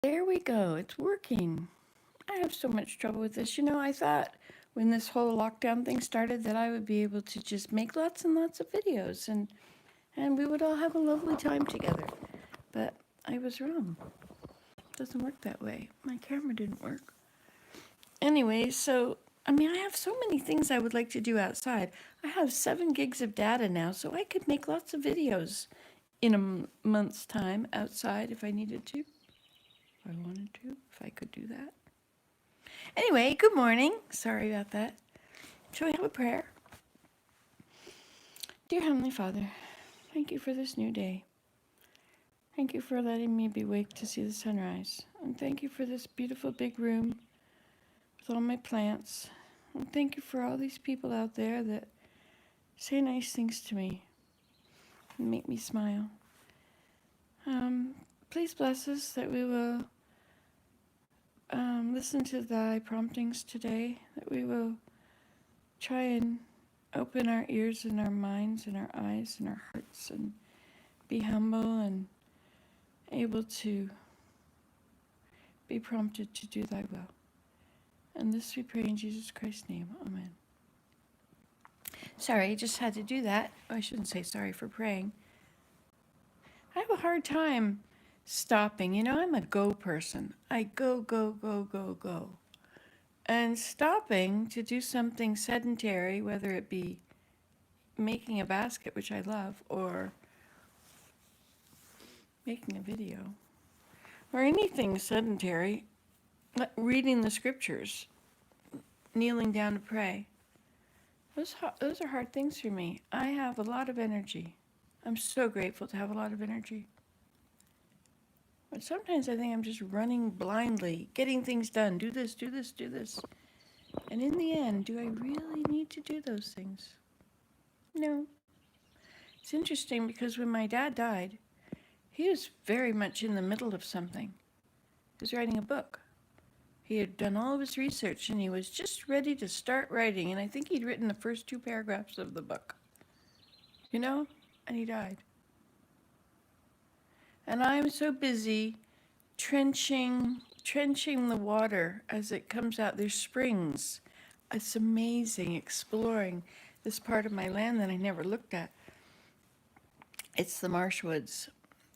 There we go. It's working. I have so much trouble with this. I thought when this whole lockdown thing started that I would be able to just make lots and lots of videos and we would all have a lovely time together. But I was wrong. It doesn't work that way. My camera didn't work. Anyway, I have so many things I would like to do outside. I have 7 gigs of data now, so I could make lots of videos in a month's time outside if I needed to. If I wanted to, if I could do that. Anyway, good morning. Sorry about that. Shall we have a prayer? Dear Heavenly Father, thank you for this new day. Thank you for letting me be awake to see the sunrise. And thank you for this beautiful big room with all my plants. And thank you for all these people out there that say nice things to me and make me smile. Please bless us that we will listen to thy promptings today, that we will try and open our ears and our minds and our eyes and our hearts and be humble and able to be prompted to do thy will. And this we pray in Jesus Christ's name. Amen. Sorry, I just had to do that. I shouldn't say sorry for praying. I have a hard time stopping. I'm a go person. I go, go, go, go, go. And stopping to do something sedentary, whether it be making a basket, which I love, or making a video, or anything sedentary, like reading the scriptures, kneeling down to pray. Those are hard things for me. I have a lot of energy. I'm so grateful to have a lot of energy. But sometimes I think I'm just running blindly, getting things done. Do this, do this, do this. And in the end, do I really need to do those things? No. It's interesting because when my dad died, he was very much in the middle of something. He was writing a book. He had done all of his research and he was just ready to start writing. And I think he'd written the first 2 paragraphs of the book. And he died. And I'm so busy trenching the water as it comes out. There's springs. It's amazing exploring this part of my land that I never looked at. It's the marsh woods.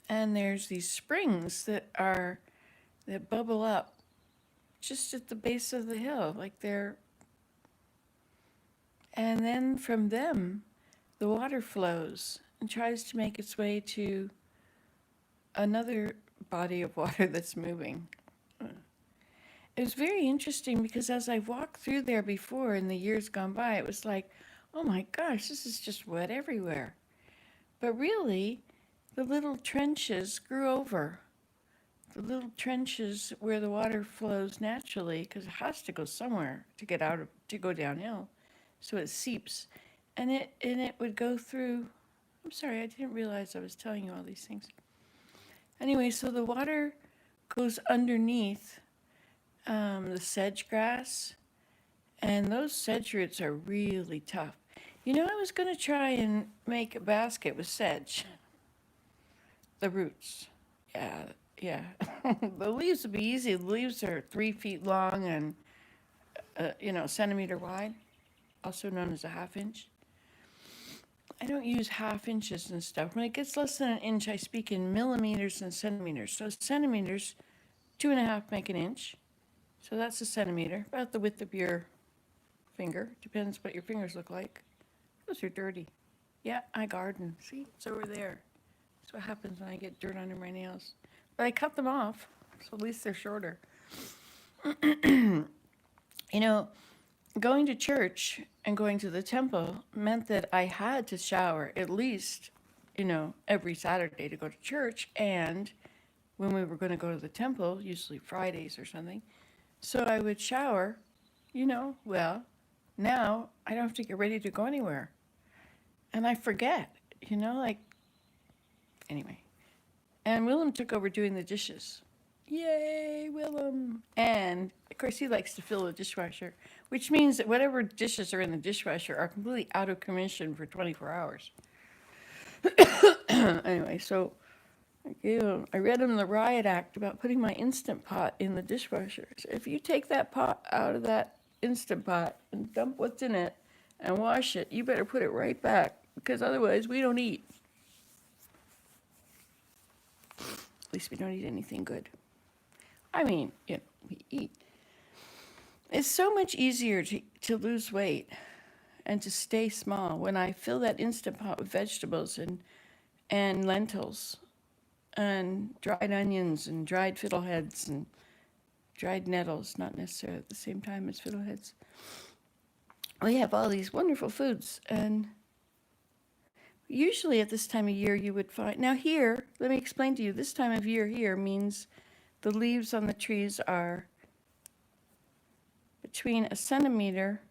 And there's these springs that bubble up just at the base of the hill, and then from them, the water flows and tries to make its way to another body of water that's moving. It was very interesting because as I walked through there before in the years gone by, it was like, oh my gosh, this is just wet everywhere. But really, the little trenches grew over. The little trenches where the water flows naturally, because it has to go somewhere to go downhill. So it seeps. And it would go through. I'm sorry, I didn't realize I was telling you all these things. Anyway, so the water goes underneath the sedge grass, and those sedge roots are really tough. I was going to try and make a basket with sedge. The roots. Yeah. The leaves would be easy. The leaves are 3 feet long and, a centimeter wide, also known as a half inch. I don't use half inches and stuff. When it gets less than an inch, I speak in millimeters and centimeters. So centimeters, 2.5 make an inch. So that's a centimeter, about the width of your finger. Depends what your fingers look like. Those are dirty. Yeah, I garden. See, it's over there. That's what happens when I get dirt under my nails. But I cut them off, so at least they're shorter. Going to church and going to the temple meant that I had to shower at least, every Saturday to go to church. And when we were going to go to the temple, usually Fridays or something, so I would shower, well, now I don't have to get ready to go anywhere. And I forget, anyway. And Willem took over doing the dishes. Yay, Willem. And, of course, he likes to fill the dishwasher, which means that whatever dishes are in the dishwasher are completely out of commission for 24 hours. Anyway, so I read him the riot act about putting my Instant Pot in the dishwasher. So if you take that pot out of that Instant Pot and dump what's in it and wash it, you better put it right back because otherwise we don't eat. At least we don't eat anything good. I mean, we eat. It's so much easier to lose weight and to stay small when I fill that Instant Pot with vegetables and lentils and dried onions and dried fiddleheads and dried nettles, not necessarily at the same time as fiddleheads. We have all these wonderful foods, and usually at this time of year you would find, now here, let me explain to you, this time of year here means the leaves on the trees are between a centimeter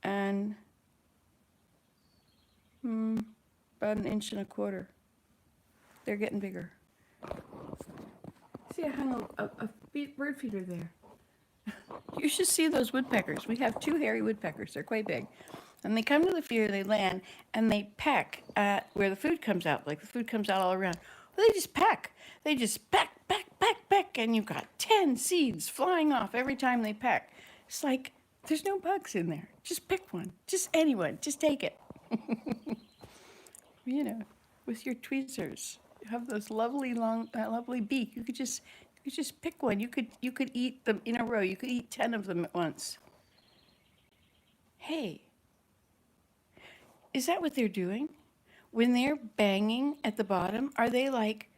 and about an inch and a quarter. They're getting bigger. See, I hung a bird feeder there. You should see those woodpeckers. We have 2 hairy woodpeckers. They're quite big. And they come to the feeder, they land, and they peck at where the food comes out. Like the food comes out all around. Well, they just peck. They just peck, peck, peck, peck, and you've got 10 seeds flying off every time they peck. It's like, there's no bugs in there. Just pick one. Just anyone. Just take it. With your tweezers. You have those lovely long, lovely beak. You could just pick one. You could eat them in a row. You could eat 10 of them at once. Hey, is that what they're doing? When they're banging at the bottom, are they like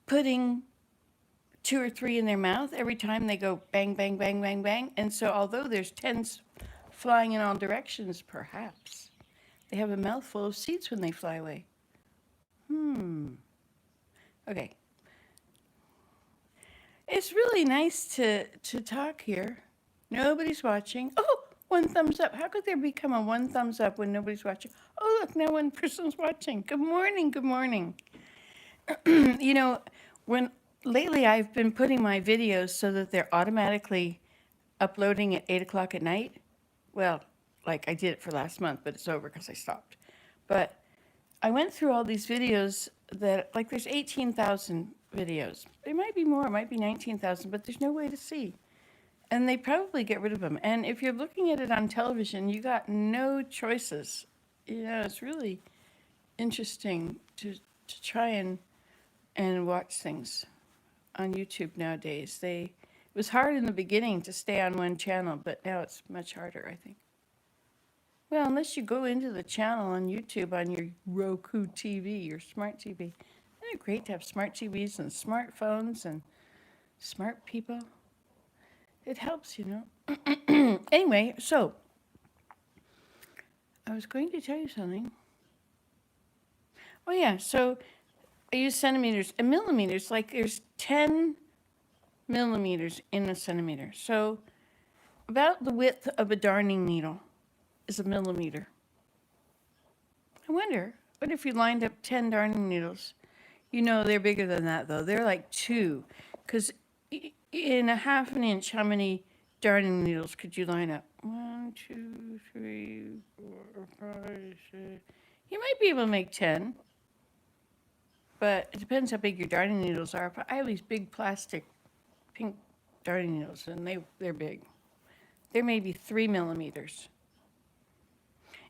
putting 2 or 3 in their mouth every time they go bang, bang, bang, bang, bang? And so although there's 10 flying in all directions, perhaps they have a mouthful of seeds when they fly away. Okay. It's really nice to talk here. Nobody's watching. Oh, 1 thumbs up. How could there become a 1 thumbs up when nobody's watching? Oh, look, now 1 person's watching. Good morning, good morning. When lately I've been putting my videos so that they're automatically uploading at 8 o'clock at night. Well, like I did it for last month, but it's over because I stopped. But I went through all these videos that, like, there's 18,000 videos. There might be more, it might be 19,000, but there's no way to see. And they probably get rid of them. And if you're looking at it on television, you got no choices. It's really interesting to try and watch things on YouTube nowadays. It was hard in the beginning to stay on one channel, but now it's much harder, I think. Well, unless you go into the channel on YouTube on your Roku TV, your smart TV. Isn't it great to have smart TVs and smartphones and smart people? It helps, Anyway, so I was going to tell you something. Oh, yeah, so I use centimeters and millimeters. Like there's 10 millimeters in a centimeter. So about the width of a darning needle is a millimeter. I wonder, what if you lined up 10 darning needles? They're bigger than that, though. They're like 2. Because in a half an inch, how many darning needles could you line up? 1, 2, 3, 4, 5, 6. You might be able to make 10. But it depends how big your darning needles are. I have these big plastic pink darning needles, and they're big. They're maybe 3 millimeters.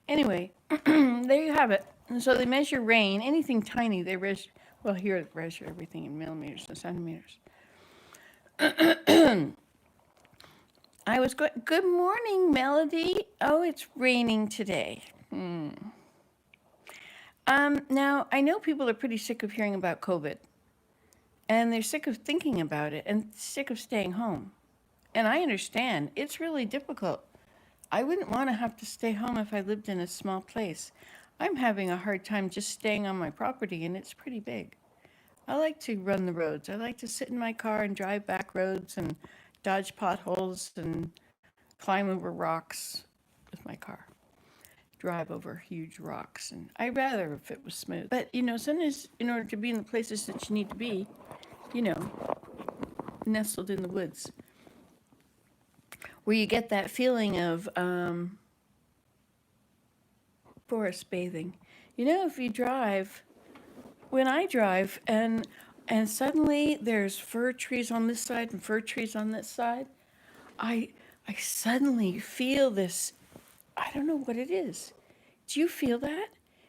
Anyway, there you have it. And so they measure rain, anything tiny, they measure, well, here they measure everything in millimeters and centimeters. I was going, good morning, Melody. Oh, it's raining today. Now, I know people are pretty sick of hearing about COVID, and they're sick of thinking about it and sick of staying home. And I understand, it's really difficult. I wouldn't want to have to stay home if I lived in a small place. I'm having a hard time just staying on my property, and it's pretty big. I like to run the roads. I like to sit in my car and drive back roads and dodge potholes and climb over rocks with my car. Drive over huge rocks. And I'd rather if it was smooth. But, sometimes in order to be in the places that you need to be, nestled in the woods, where you get that feeling of forest bathing. If you drive when I drive and suddenly there's fir trees on this side and fir trees on this side, I I suddenly feel this. I don't know what it is. Do you feel that?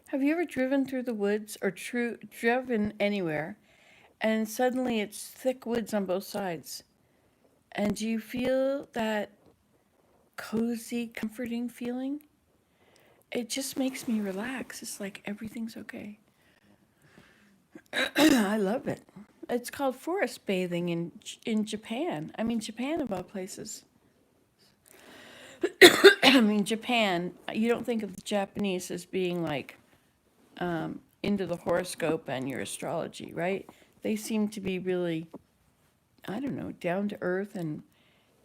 Have you ever driven through the woods or driven anywhere and suddenly it's thick woods on both sides? And do you feel that cozy, comforting feeling? It just makes me relax. It's like everything's okay. I love it. It's called forest bathing in Japan. I mean, Japan of all places. I mean, Japan. You don't think of the Japanese as being like into the horoscope and your astrology, right? They seem to be really, I don't know, down to earth and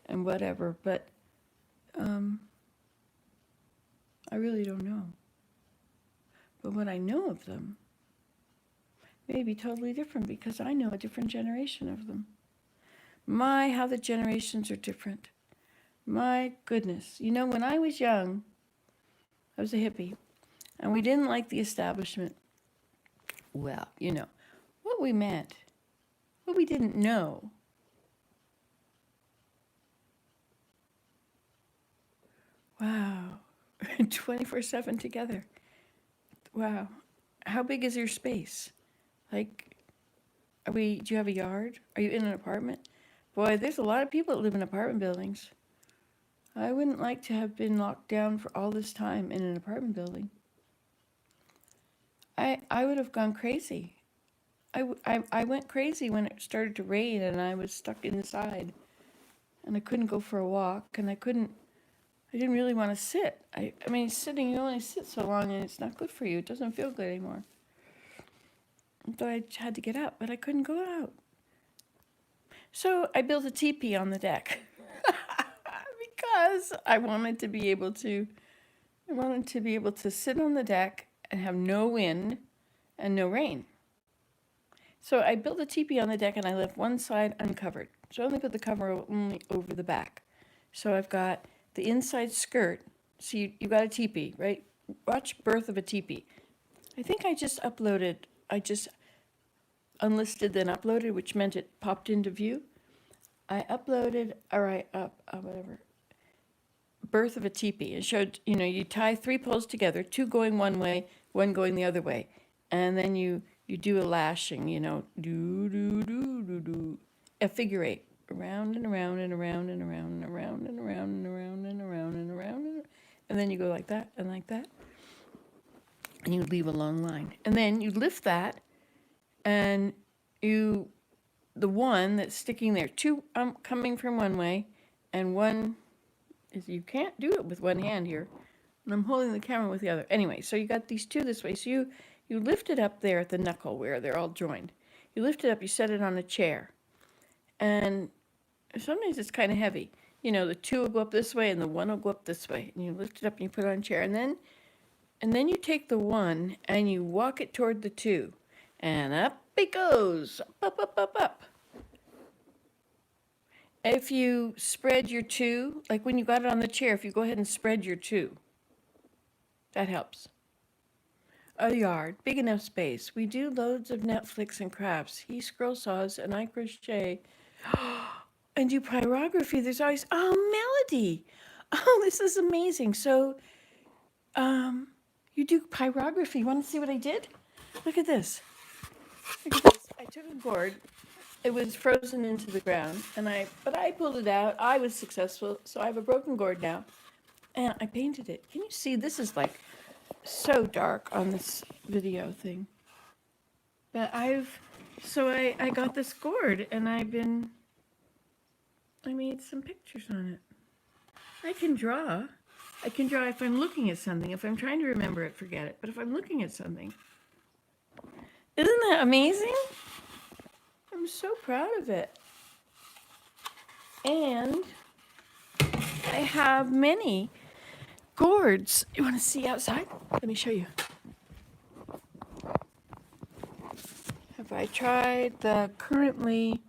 whatever. But I really don't know. But what I know of them may be totally different because I know a different generation of them. My, how the generations are different. My goodness. You know, when I was young, I was a hippie, and we didn't like the establishment. Well, you know, what we meant, what we didn't know. Wow. 24/7 together. Wow. How big is your space? Like, do you have a yard? Are you in an apartment? Boy, there's a lot of people that live in apartment buildings. I wouldn't like to have been locked down for all this time in an apartment building. I would have gone crazy. I went crazy when it started to rain and I was stuck inside and I couldn't go for a walk and I didn't really want to sit. I mean, sitting, you only sit so long and it's not good for you. It doesn't feel good anymore. So I had to get up, but I couldn't go out. So I built a teepee on the deck because I wanted to be able to sit on the deck and have no wind and no rain. So I built a teepee on the deck and I left one side uncovered. So I only put the cover only over the back. So I've got the inside skirt. So you got a teepee, right? Watch Birth of a Teepee. I think I just unlisted then uploaded, which meant it popped into view. I uploaded, whatever. Birth of a Teepee. It showed, you tie 3 poles together, 2 going one way, 1 going the other way. And then you do a lashing, do, do, do, do, do. A figure 8. Around and around and around and around and around and around and around and around and around. And then you go like that and like that. And you leave a long line. And then you lift that and the one that's sticking there, 2 coming from one way and 1 is, you can't do it with one hand here. And I'm holding the camera with the other. Anyway, so you got these 2 this way. So you lift it up there at the knuckle where they're all joined. You lift it up, you set it on a chair. And sometimes it's kind of heavy. The 2 will go up this way and the 1 will go up this way. And you lift it up and you put it on a chair. And then you take the 1 and you walk it toward the 2. And up it goes. Up, up, up, up. If you spread your 2, like when you got it on the chair, if you go ahead and spread your 2, that helps. A yard, big enough space. We do loads of Netflix and crafts. He scroll saws and I crochet. And do pyrography. There's always, Melody. Oh, this is amazing. So, you do pyrography. You want to see what I did? Look at this. Look at this. I took a gourd. It was frozen into the ground, but I pulled it out. I was successful, so I have a broken gourd now, and I painted it. Can you see? This is like so dark on this video thing. But I got this gourd, and I made some pictures on it. I can draw if I'm looking at something. If I'm trying to remember it, forget it. But if I'm looking at something, isn't that amazing? I'm so proud of it. And I have many gourds. You want to see outside? Let me show you. Have I tried the currently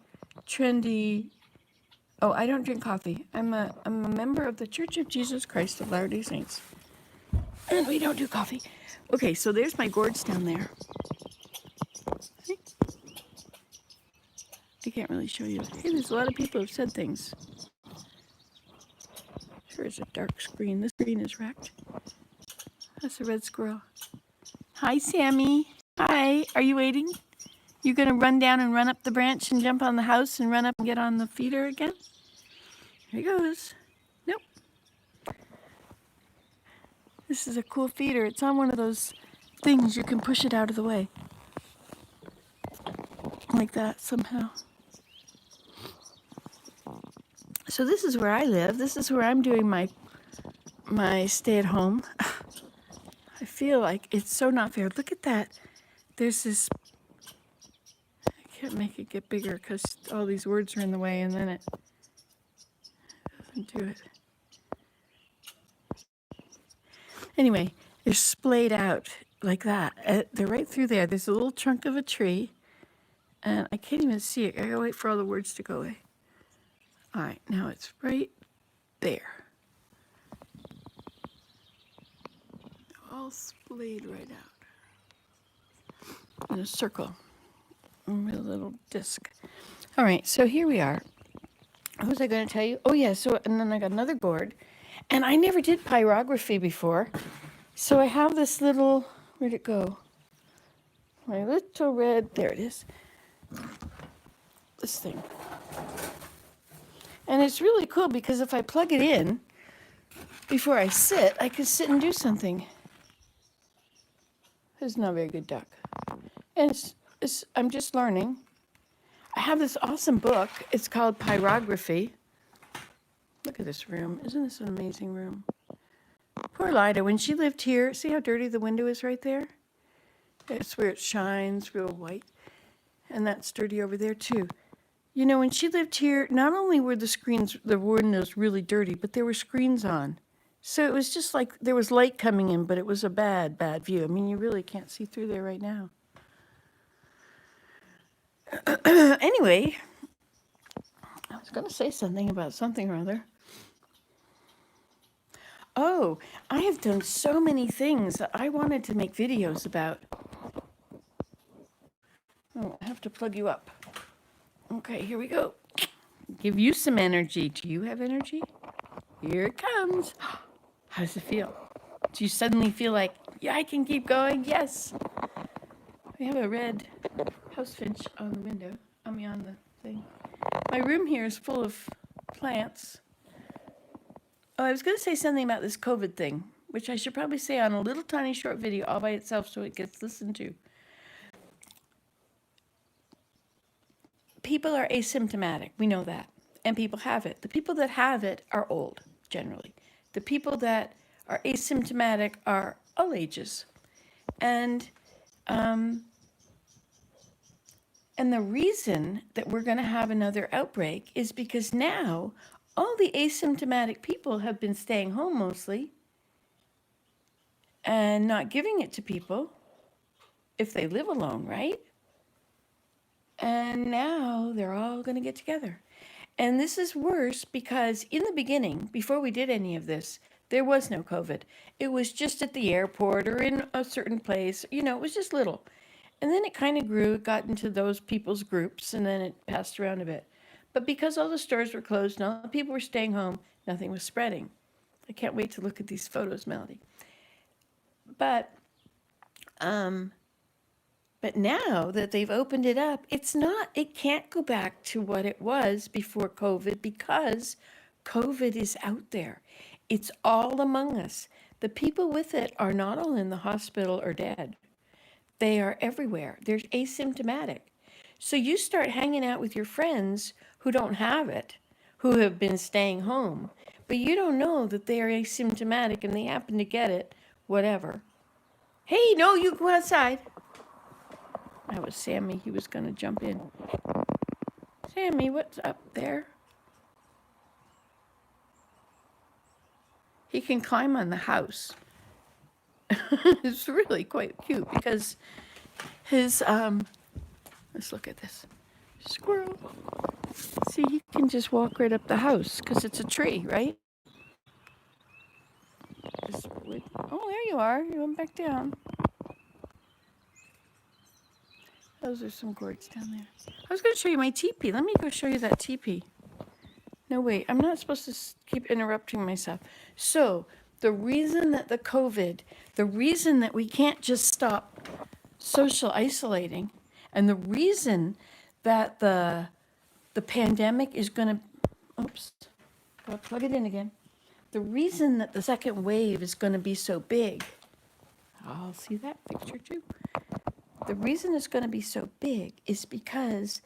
trendy... Oh, I don't drink coffee. I'm a member of the Church of Jesus Christ of Latter-day Saints. And we don't do coffee. Okay, so there's my gourds down there. can't really show you. Hey, there's a lot of people who've said things. Sure, it's a dark screen. This screen is wrecked. That's a red squirrel. Hi, Sammy. Hi. Are you waiting? You gonna run down and run up the branch and jump on the house and run up and get on the feeder again? Here he goes. Nope. This is a cool feeder. It's on one of those things you can push it out of the way. Like that somehow. So this is where I live. This is where I'm doing my stay at home. I feel like it's so not fair. Look at that. There's this, I can't make it get bigger because all these words are in the way and then it doesn't do it. Anyway, they're splayed out like that. They're right through there. There's a little trunk of a tree and I can't even see it. I gotta wait for all the words to go away. All right, now it's right there. All splayed right out in a circle with a little disc. All right, so here we are. What was I going to tell you? Oh yeah, so and then I got another board, and I never did pyrography before, so I have this little, where'd it go? My little red, there it is. This thing. And it's really cool because if I plug it in before I sit, I can sit and do something. This is not a very good duck. And I'm just learning. I have this awesome book. It's called Pyrography. Look at this room. Isn't this an amazing room? Poor Lida, when she lived here, see how dirty the window is right there? It's where it shines real white. And that's dirty over there too. You know, when she lived here, not only were the windows really dirty, but there were screens on. So it was just like there was light coming in, but it was a bad view. I mean, you really can't see through there right now. Anyway, I was going to say something about something or other. Oh, I have done so many things that I wanted to make videos about. Oh, I have to plug you up. Okay, here we go. Give you some energy. Do you have energy? Here it comes. How does it feel? Do you suddenly feel like, yeah, I can keep going? Yes. We have a red house finch on the window. On the thing. My room here is full of plants. Oh, I was going to say something about this COVID thing, which I should probably say on a little tiny short video all by itself so it gets listened to. People are asymptomatic. We know that. And people have it. The people that have it are old, generally. The people that are asymptomatic are all ages. And the reason that we're going to have another outbreak is because now all the asymptomatic people have been staying home mostly and not giving it to people if they live alone, right? And now they're all going to get together. And this is worse because in the beginning, before we did any of this, there was no COVID. It was just at the airport or in a certain place. You know, it was just little. And then it kind of grew, it got into those people's groups, and then it passed around a bit. But because all the stores were closed and all the people were staying home, nothing was spreading. I can't wait to look at these photos, Melody. But now that they've opened it up, it can't go back to what it was before COVID because COVID is out there. It's all among us. The people with it are not all in the hospital or dead. They are everywhere. They're asymptomatic. So you start hanging out with your friends who don't have it, who have been staying home, but you don't know that they are asymptomatic and they happen to get it, whatever. Hey, no, you go outside. That was Sammy. He was going to jump in. Sammy, what's up there? He can climb on the house. It's really quite cute because his, let's look at this. Squirrel. See, he can just walk right up the house because it's a tree, right? Oh, there you are. You went back down. Those are some gourds down there. I was going to show you my teepee. Let me go show you that teepee. No, wait, I'm not supposed to keep interrupting myself. So, the reason that the reason that we can't just stop social isolating, and the reason that the pandemic is going to, oops, gotta plug it in again. The reason that the second wave is going to be so big, I'll see that picture too. The reason it's going to be so big is because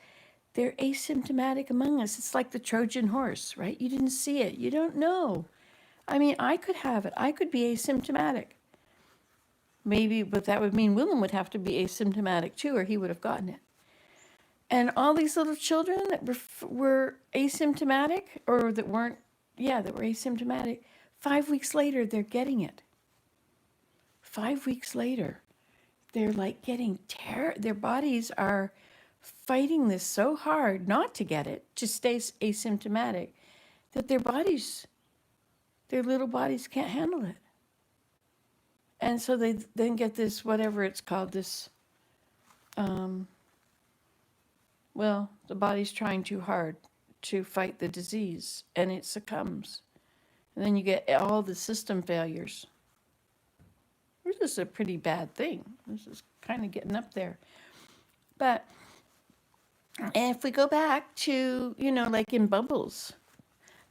they're asymptomatic among us. It's like the Trojan horse, right? You didn't see it. You don't know. I mean, I could have it. I could be asymptomatic. Maybe, but that would mean Willem would have to be asymptomatic too, or he would have gotten it. And all these little children that were asymptomatic, or that weren't, yeah, that were asymptomatic, 5 weeks later, they're getting it. 5 weeks later, they're like getting their bodies are fighting this so hard not to get it, to stay asymptomatic, that their little bodies can't handle it. And so they then get this, whatever it's called, this, well, the body's trying too hard to fight the disease, and it succumbs. And then you get all the system failures. This is a pretty bad thing. This is kind of getting up there. But if we go back to, like in bubbles,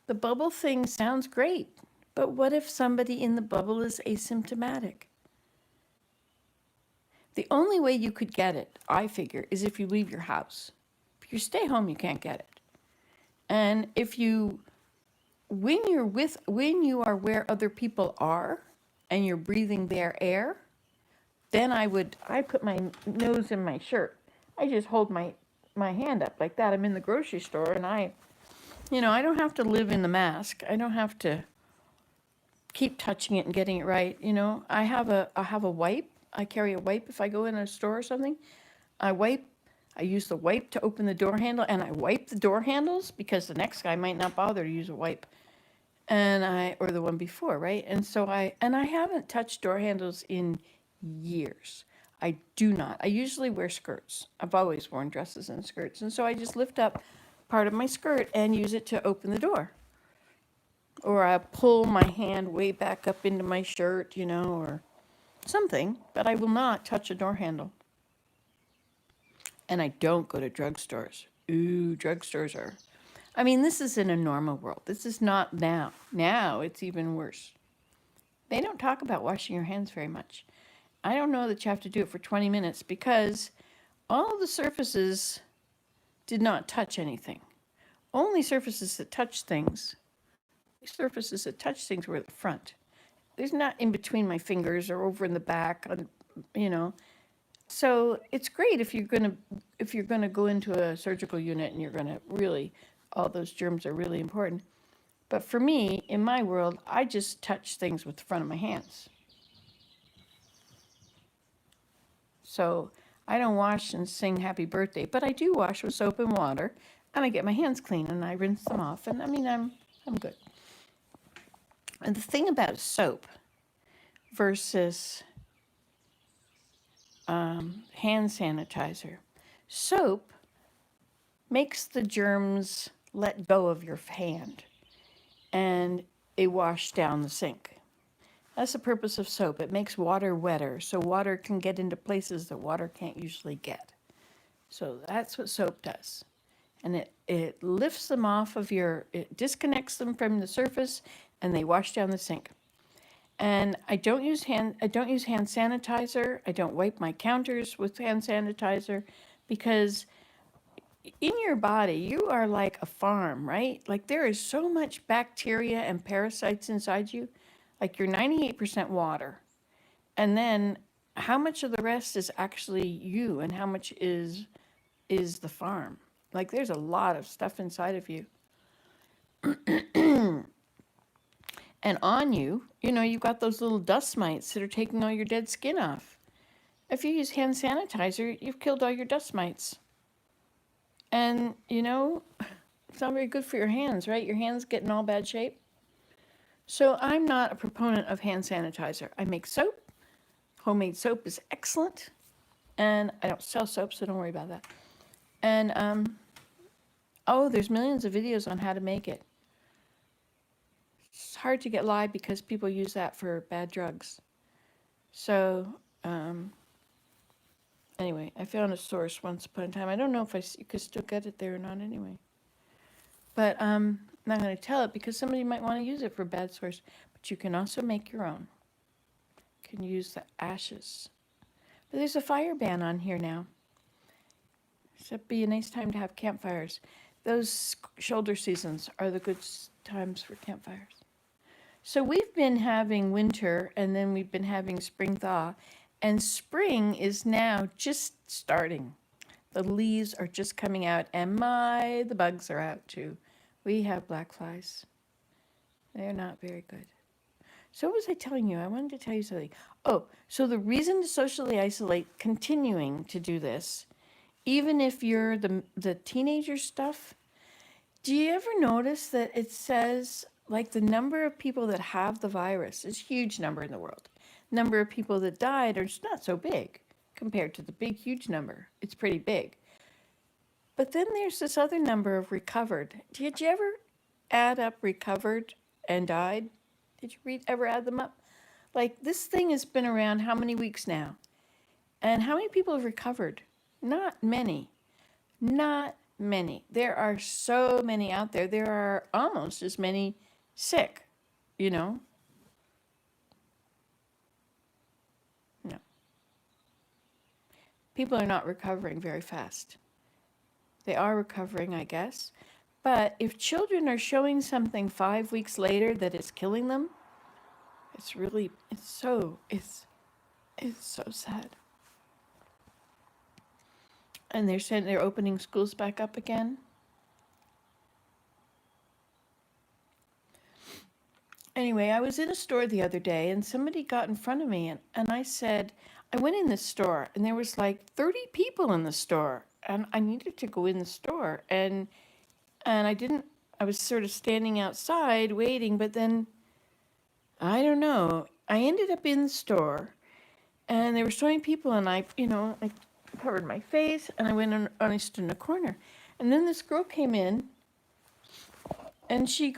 the bubble thing sounds great. But what if somebody in the bubble is asymptomatic? The only way you could get it, I figure, is if you leave your house. If you stay home, you can't get it. And when you are where other people are and you're breathing their air, then I put my nose in my shirt. I just hold my hand up like that. I'm in the grocery store and I don't have to live in the mask. I don't have to keep touching it and getting it right. I have a wipe. I carry a wipe if I go in a store or something. I use the wipe to open the door handle, and I wipe the door handles because the next guy might not bother to use a wipe. Or the one before, right? And so I haven't touched door handles in years. I do not. I usually wear skirts. I've always worn dresses and skirts. And so I just lift up part of my skirt and use it to open the door. Or I pull my hand way back up into my shirt, or something, but I will not touch a door handle. And I don't go to drugstores. Ooh, drugstores are. I mean, this is in a normal world. This is not now. Now it's even worse. They don't talk about washing your hands very much. I don't know that you have to do it for 20 minutes because all the surfaces did not touch anything. Only surfaces that touch things were at the front. There's not in between my fingers or over in the back, So it's great if you're gonna go into a surgical unit and you're gonna really, all those germs are really important. But for me, in my world, I just touch things with the front of my hands. So I don't wash and sing happy birthday, but I do wash with soap and water, and I get my hands clean and I rinse them off, and I mean, I'm good. And the thing about soap versus hand sanitizer, soap makes the germs let go of your hand and they wash down the sink. That's the purpose of soap. It makes water wetter, so water can get into places that water can't usually get. So that's what soap does. And it lifts them off of it disconnects them from the surface, and they wash down the sink. And I don't use hand sanitizer. I don't wipe my counters with hand sanitizer because in your body, you are like a farm, right? Like there is so much bacteria and parasites inside you. Like you're 98% water. And then how much of the rest is actually you and how much is the farm? Like there's a lot of stuff inside of you. And on you, you've got those little dust mites that are taking all your dead skin off. If you use hand sanitizer, you've killed all your dust mites. And, it's not very good for your hands, right? Your hands get in all bad shape. So I'm not a proponent of hand sanitizer. I make soap. Homemade soap is excellent. And I don't sell soap, so don't worry about that. And oh, there's millions of videos on how to make it. It's hard to get live because people use that for bad drugs. So anyway, I found a source once upon a time. I don't know if you could still get it there or not anyway. But I'm not going to tell it because somebody might want to use it for a bad source. But you can also make your own. You can use the ashes. But there's a fire ban on here now. So it'd be a nice time to have campfires. Those shoulder seasons are the good times for campfires. So we've been having winter and then we've been having spring thaw. And spring is now just starting. The leaves are just coming out and the bugs are out too. We have black flies. They're not very good. So what was I telling you? I wanted to tell you something. Oh, so the reason to socially isolate, continuing to do this, even if you're the teenager stuff, do you ever notice that it says like the number of people that have the virus is a huge number in the world. Number of people that died are not so big compared to the big, huge number. It's pretty big. But then there's this other number of recovered. Did you ever add up recovered and died? Did you ever add them up? Like this thing has been around how many weeks now? And how many people have recovered? Not many. Not many. There are so many out there. There are almost as many sick, you know? No. People are not recovering very fast. They are recovering, I guess. But if children are showing something 5 weeks later that is killing them, it's so sad. And they're saying they're opening schools back up again. Anyway, I was in a store the other day and somebody got in front of me and I said, I went in the store and there was like 30 people in the store and I needed to go in the store and I was sort of standing outside waiting, but then I don't know. I ended up in the store and there were so many people and I covered my face and I went and I stood in a corner. And then this girl came in and she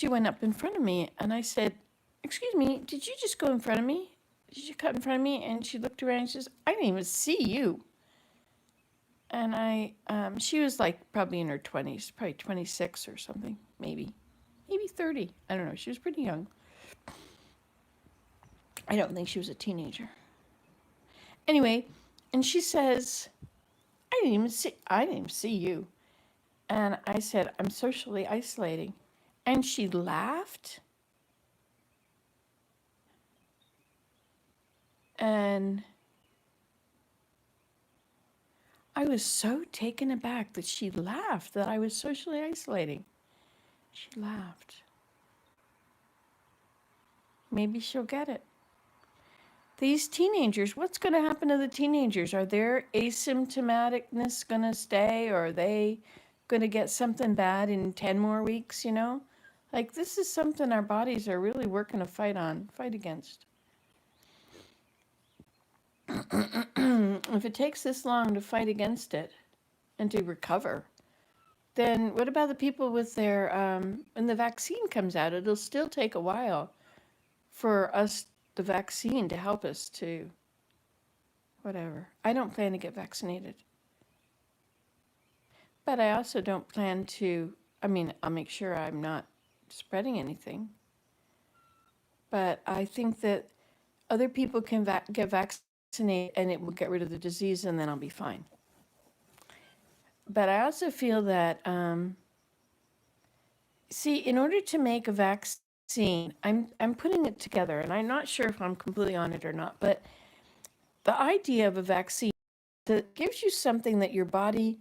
went up in front of me and I said, excuse me, did you just go in front of me? Did you cut in front of me? And she looked around and she says, I didn't even see you. And she was like probably in her 20s, probably 26 or something, maybe 30. I don't know. She was pretty young. I don't think she was a teenager. Anyway, and she says, I didn't even see you. And I said, I'm socially isolating. And she laughed. And I was so taken aback that she laughed that I was socially isolating. She laughed. Maybe she'll get it. These teenagers, what's going to happen to the teenagers? Are their asymptomaticness going to stay, or are they going to get something bad in 10 more weeks, you know? Like, this is something our bodies are really working to fight against. If it takes this long to fight against it and to recover, then what about the people with their, when the vaccine comes out, it'll still take a while for us, the vaccine, to help us to whatever. I don't plan to get vaccinated. But I also don't plan to, I'll make sure I'm not spreading anything. But I think that other people can get vaccinated and it will get rid of the disease and then I'll be fine. But I also feel that, in order to make a vaccine, I'm putting it together and I'm not sure if I'm completely on it or not, but the idea of a vaccine that gives you something that your body,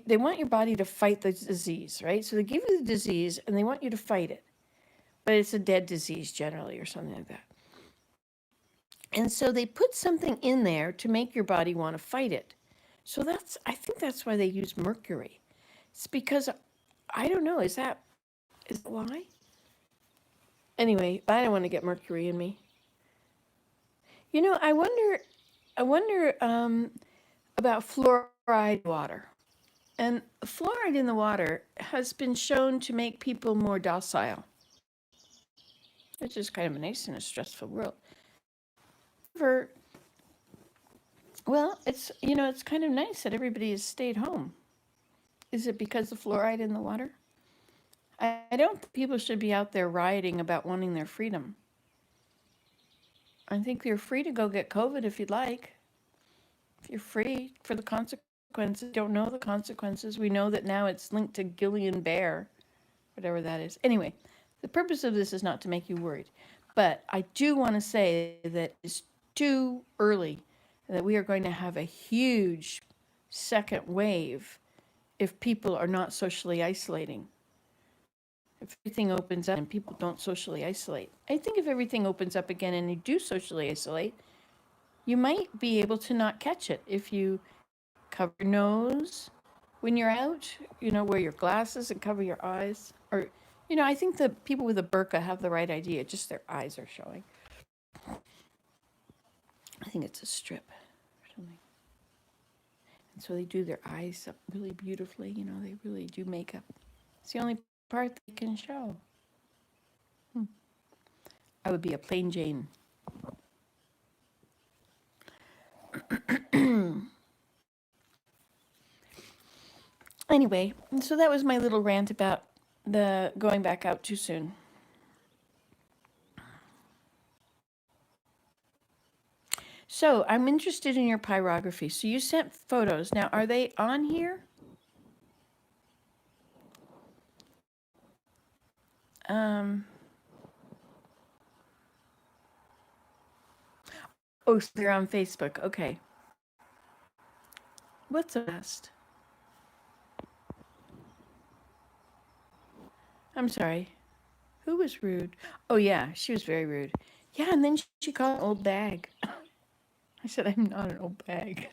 they want your body to fight the disease, right? So they give you the disease and they want you to fight it, but it's a dead disease generally or something like that. And so they put something in there to make your body want to fight it. So I think that's why they use mercury. It's because, I don't know, is that why? Anyway, I don't want to get mercury in me. I wonder about fluoride water. And fluoride in the water has been shown to make people more docile, which is kind of nice in a stressful world. However, well, it's kind of nice that everybody has stayed home. Is it because of fluoride in the water? I don't think people should be out there rioting about wanting their freedom. I think you're free to go get COVID if you'd like. If you're free for the consequences, don't know the consequences. We know that now it's linked to Guillain-Barré, whatever that is. Anyway, the purpose of this is not to make you worried, but I do want to say that it's too early, that we are going to have a huge second wave if people are not socially isolating. If everything opens up and people don't socially isolate. I think if everything opens up again and you do socially isolate, you might be able to not catch it if you cover your nose when you're out, wear your glasses and cover your eyes. Or, I think the people with a burqa have the right idea, just their eyes are showing. I think it's a strip or something. And so they do their eyes up really beautifully, they really do makeup. It's the only part they can show. I would be a plain Jane. Anyway, so that was my little rant about the going back out too soon. So I'm interested in your pyrography. So you sent photos. Now, are they on here? Oh, so they're on Facebook. Okay. What's the best? I'm sorry. Who was rude? Oh, yeah, she was very rude. Yeah, and then she called me an old bag. I said, I'm not an old bag.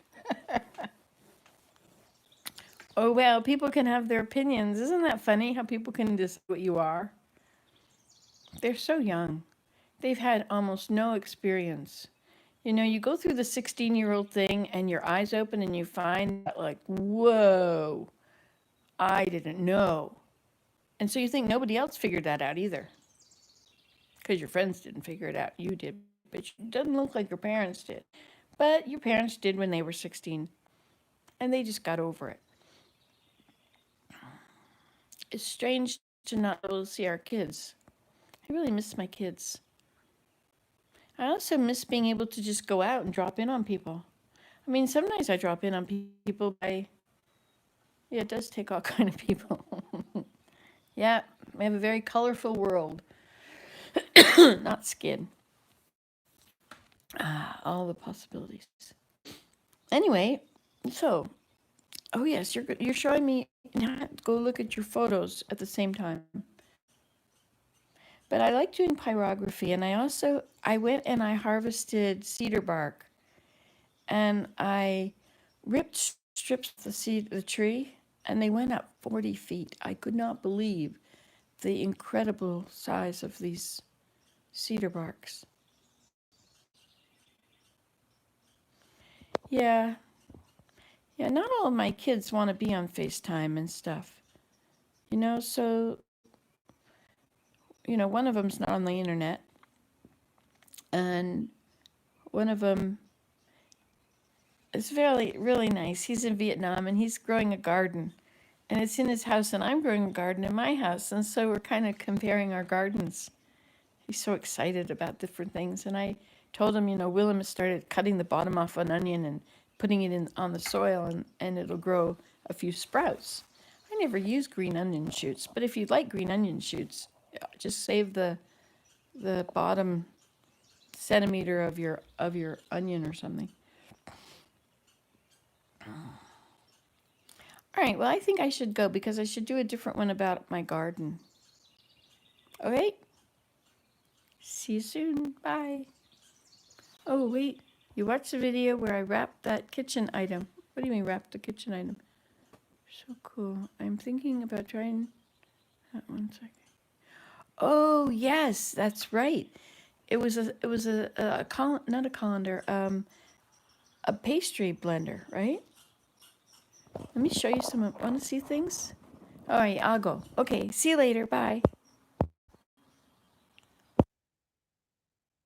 Oh, well, people can have their opinions. Isn't that funny how people can decide what you are? They're so young. They've had almost no experience. You go through the 16-year-old thing and your eyes open and you find out like, whoa, I didn't know. And so you think nobody else figured that out either. Because your friends didn't figure it out. You did. But it doesn't look like your parents did. But your parents did when they were 16. And they just got over it. It's strange to not be able to see our kids. I really miss my kids. I also miss being able to just go out and drop in on people. I mean, sometimes I drop in on people by, yeah, it does take all kind of people. Yeah, we have a very colorful world. Not skin. All the possibilities. Anyway, so, oh yes, you're showing me. Now go look at your photos at the same time. But I like doing pyrography, and I went and I harvested cedar bark, and I ripped strips of the tree, and they went up 40 feet. I could not believe the incredible size of these cedar barks. Yeah. Yeah, not all of my kids want to be on FaceTime and stuff. So, one of them's not on the internet. And one of them is really nice. He's in Vietnam and he's growing a garden. And it's in his house, and I'm growing a garden in my house. And so we're kind of comparing our gardens. He's so excited about different things. And I told him, Willem has started cutting the bottom off an onion and putting it in on the soil, and it'll grow a few sprouts. I never use green onion shoots, but if you'd like green onion shoots, just save the bottom centimeter of your onion or something. All right, well, I think I should go because I should do a different one about my garden. Okay? See you soon. Bye. Oh, wait. You watched the video where I wrapped that kitchen item. What do you mean wrapped the kitchen item? So cool. I'm thinking about trying that 1 second. Oh, yes, that's right. not a colander, a pastry blender, right? Let me show you some. Want to see things? All right, I'll go. Okay, see you later. Bye.